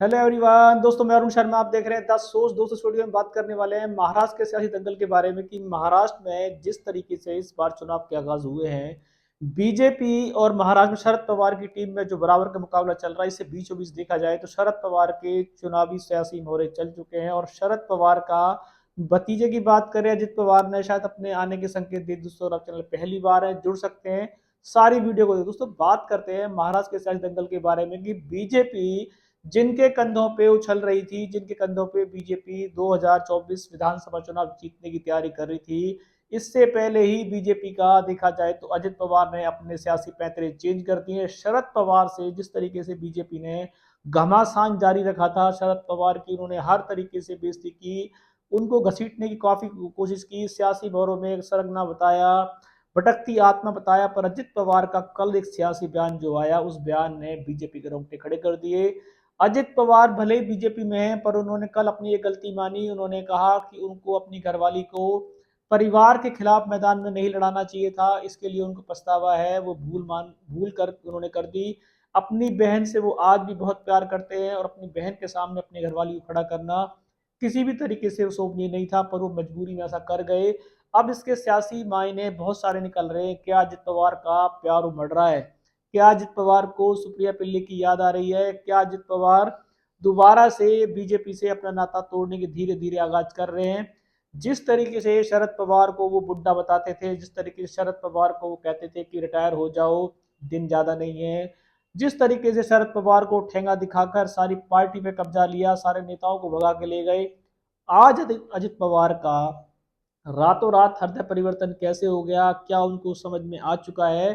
Hello everyone. दोस्तों मैं अरुण शर्मा, आप देख रहे हैं 10 सोच 200 स्टूडियो में। बात करने वाले हैं महाराष्ट्र के सियासी दंगल के बारे में कि महाराष्ट्र में जिस तरीके से इस बार चुनाव के आगाज हुए हैं, बीजेपी और महाराष्ट्र में शरद पवार की टीम में जो बराबर का मुकाबला चल रहा है, इससे बीचों बीच देखा जाए तो शरद पवार के चुनावी सियासी मोहरे चल चुके हैं। और शरद पवार का भतीजे की बात करें, अजित पवार ने शायद अपने आने के संकेत दे। दोस्तों आप चैनल पहली बार है, जुड़ सकते हैं, सारी वीडियो को दोस्तों बात करते हैं महाराष्ट्र के सियासी दंगल के बारे में कि बीजेपी जिनके कंधों पे उछल रही थी, जिनके कंधों पे बीजेपी 2024 विधानसभा चुनाव जीतने की तैयारी कर रही थी, इससे पहले ही बीजेपी का देखा जाए तो अजित पवार ने अपने सियासी पैंतरे चेंज कर दिए। शरद पवार से जिस तरीके से बीजेपी ने घमासान जारी रखा था, शरद पवार की उन्होंने हर तरीके से बेइज्जती की, उनको घसीटने की काफी कोशिश की, सियासी भौरों में सरगना बताया, भटकती आत्मा बताया। पर अजित पवार का कल एक सियासी बयान जो आया, उस बयान ने बीजेपी के रोंगटे खड़े कर दिए। अजित पवार भले ही बीजेपी में हैं, पर उन्होंने कल अपनी एक गलती मानी। उन्होंने कहा कि उनको अपनी घरवाली को परिवार के खिलाफ मैदान में नहीं लड़ाना चाहिए था, इसके लिए उनको पछतावा है। वो भूल कर उन्होंने कर दी। अपनी बहन से वो आज भी बहुत प्यार करते हैं और अपनी बहन के सामने अपनी घरवाली को खड़ा करना किसी भी तरीके से शोभनीय नहीं था, पर वो मजबूरी में ऐसा कर गए। अब इसके सियासी मायने बहुत सारे निकल रहे हैं। क्या अजित पवार का प्यार उमड़ रहा है? क्या अजित पवार को सुप्रिया पिल्ले की याद आ रही है? क्या अजित पवार दोबारा से बीजेपी से अपना नाता तोड़ने की धीरे धीरे आगाज कर रहे हैं? जिस तरीके से शरद पवार को वो बुड्ढा बताते थे, जिस तरीके से शरद पवार को वो कहते थे कि रिटायर हो जाओ, दिन ज्यादा नहीं है, जिस तरीके से शरद पवार को ठेंगा दिखाकर सारी पार्टी पे कब्जा लिया, सारे नेताओं को भगा के ले गए, आज अजित पवार का रातों रात हृदय परिवर्तन कैसे हो गया? क्या उनको समझ में आ चुका है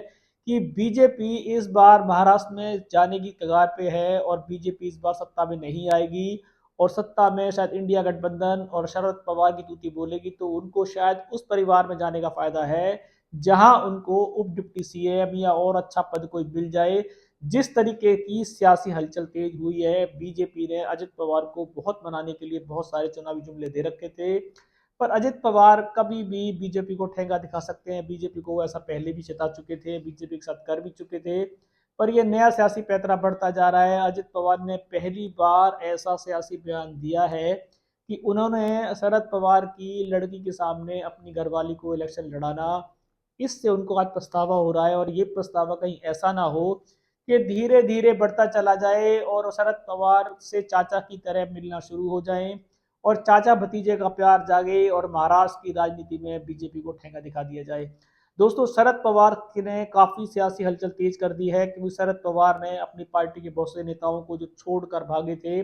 कि बीजेपी इस बार महाराष्ट्र में जाने की कगार पे है और बीजेपी इस बार सत्ता में नहीं आएगी, और सत्ता में शायद इंडिया गठबंधन और शरद पवार की तूती बोलेगी, तो उनको शायद उस परिवार में जाने का फायदा है जहां उनको उप डिप्टी सीएम या और अच्छा पद कोई मिल जाए। जिस तरीके की सियासी हलचल तेज हुई है, बीजेपी ने अजित पवार को बहुत मनाने के लिए बहुत सारे चुनावी जुमले दे रखे थे, पर अजित पवार कभी भी बीजेपी को ठेंगा दिखा सकते हैं। बीजेपी को ऐसा पहले भी चिता चुके थे, बीजेपी के साथ कर भी चुके थे, पर यह नया सियासी पैतरा बढ़ता जा रहा है। अजित पवार ने पहली बार ऐसा सियासी बयान दिया है कि उन्होंने शरद पवार की लड़की के सामने अपनी घरवाली को इलेक्शन लड़ाना, इससे उनको आज पछतावा हो रहा है। और ये पछतावा कहीं ऐसा ना हो कि धीरे धीरे बढ़ता चला जाए और शरद पवार से चाचा की तरह मिलना शुरू हो जाए और चाचा भतीजे का प्यार जागे और महाराष्ट्र की राजनीति में बीजेपी को ठेंगा दिखा दिया जाए। दोस्तों शरद पवार ने काफी सियासी हलचल तेज कर दी है, क्योंकि शरद पवार ने अपनी पार्टी के बहुत से नेताओं को जो छोड़कर भागे थे,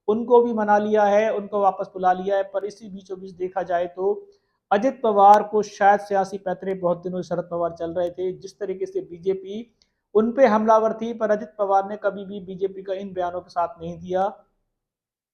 उनको भी मना लिया है, उनको वापस बुला लिया है। पर इसी बीचों बीच देखा जाए तो अजित पवार को शायद सियासी पैतरे बहुत दिनों से शरद पवार चल रहे थे। जिस तरीके से बीजेपी उन पे हमलावर थी, पर अजित पवार ने कभी भी बीजेपी का इन बयानों के साथ नहीं दिया।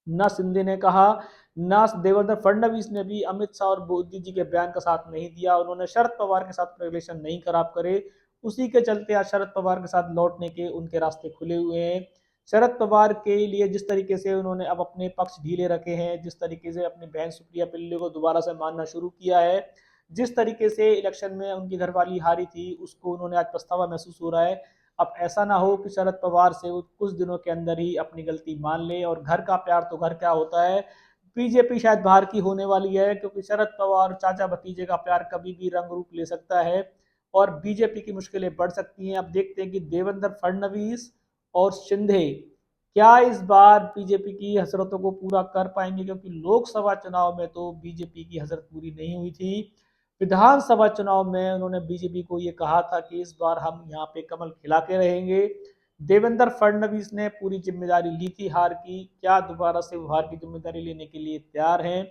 ना शिंदे ने कहा, ना देवेंद्र फडणवीस ने भी अमित शाह और मोदी जी के बयान का साथ नहीं दिया। उन्होंने शरद पवार के साथ रिलेशन नहीं खराब करे, उसी के चलते आज शरद पवार के साथ लौटने के उनके रास्ते खुले हुए हैं। शरद पवार के लिए जिस तरीके से उन्होंने अब अपने पक्ष ढीले रखे हैं, जिस तरीके से अपनी बहन सुप्रिया पिल्ले को दोबारा से मानना शुरू किया है, जिस तरीके से इलेक्शन में उनकी घरवाली हारी थी, उसको उन्होंने आज पछतावा महसूस हो रहा है। अब ऐसा ना हो कि शरद पवार से वो कुछ दिनों के अंदर ही अपनी गलती मान ले। और घर का प्यार तो घर क्या होता है, बीजेपी शायद बाहर की होने वाली है, क्योंकि शरद पवार और चाचा भतीजे का प्यार कभी भी रंग रूप ले सकता है और बीजेपी की मुश्किलें बढ़ सकती हैं। अब देखते हैं कि देवेंद्र फडणवीस और शिंदे क्या इस बार बीजेपी की हसरतों को पूरा कर पाएंगे, क्योंकि लोकसभा चुनाव में तो बीजेपी की हसरत पूरी नहीं हुई थी। विधानसभा चुनाव में उन्होंने बीजेपी को ये कहा था कि इस बार हम यहाँ पे कमल खिला के रहेंगे। देवेंद्र फडणवीस ने पूरी जिम्मेदारी ली थी हार की, क्या दोबारा से वो हार की जिम्मेदारी लेने के लिए तैयार हैं?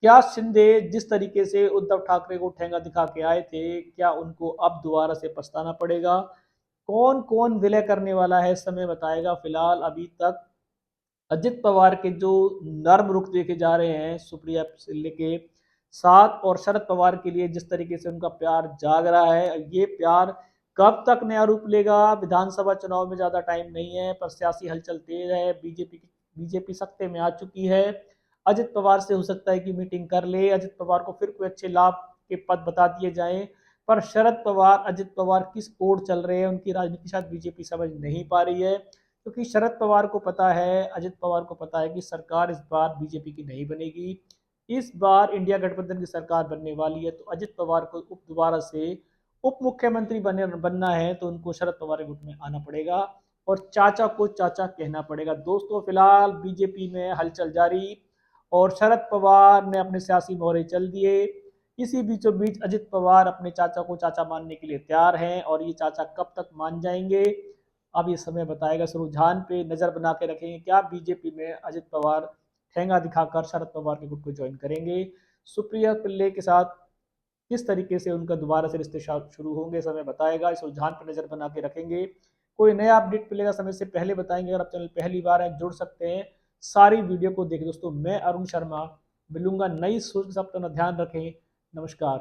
क्या शिंदे जिस तरीके से उद्धव ठाकरे को ठेंगा दिखा के आए थे, क्या उनको अब दोबारा से पछताना पड़ेगा? कौन कौन विलय करने वाला है, समय बताएगा। फिलहाल अभी तक अजित पवार के जो नर्म रुख देखे जा रहे हैं सुप्रिया सिल्ले के साथ, और शरद पवार के लिए जिस तरीके से उनका प्यार जाग रहा है, ये प्यार कब तक नया रूप लेगा? विधानसभा चुनाव में ज्यादा टाइम नहीं है, पर सियासी हलचल तेज है। बीजेपी सत्ते में आ चुकी है। अजित पवार से हो सकता है कि मीटिंग कर ले, अजित पवार को फिर कोई अच्छे लाभ के पद बता दिए जाएं, पर शरद पवार अजित पवार किस ओर चल रहे हैं, उनकी राजनीति शायद बीजेपी समझ नहीं पा रही है। क्योंकि शरद पवार को पता है, अजित पवार को पता है कि सरकार इस बार बीजेपी की नहीं बनेगी। इस बार इंडिया गठबंधन की सरकार बनने वाली है, तो अजित पवार को दोबारा से उप मुख्यमंत्री बनना है, तो उनको शरद पवार के गुट में आना पड़ेगा और चाचा को चाचा कहना पड़ेगा। दोस्तों, फिलहाल बीजेपी में हलचल जारी और शरद पवार ने अपने सियासी मोहरे चल दिए। इसी बीचों बीच अजित पवार अपने चाचा को चाचा मानने के लिए तैयार हैं और ये चाचा कब तक मान जाएंगे, अब ये समय बताएगा। इस रुझान पे नजर बना के रखेंगे, क्या बीजेपी में अजित पवार ठेंगा दिखाकर शरद पवार के गुट को ज्वाइन करेंगे, सुप्रिया पिल्ले के साथ किस तरीके से उनका दोबारा से रिश्ते शुरू होंगे, समय बताएगा। इस रुझान पर नजर बना के रखेंगे। कोई नया अपडेट मिलेगा समय से पहले बताएंगे। अगर आप चैनल पहली बार हैं, जुड़ सकते हैं, सारी वीडियो को देखें। दोस्तों, मैं अरुण शर्मा मिलूंगा नई सोच के साथ, अपना ध्यान रखें। नमस्कार।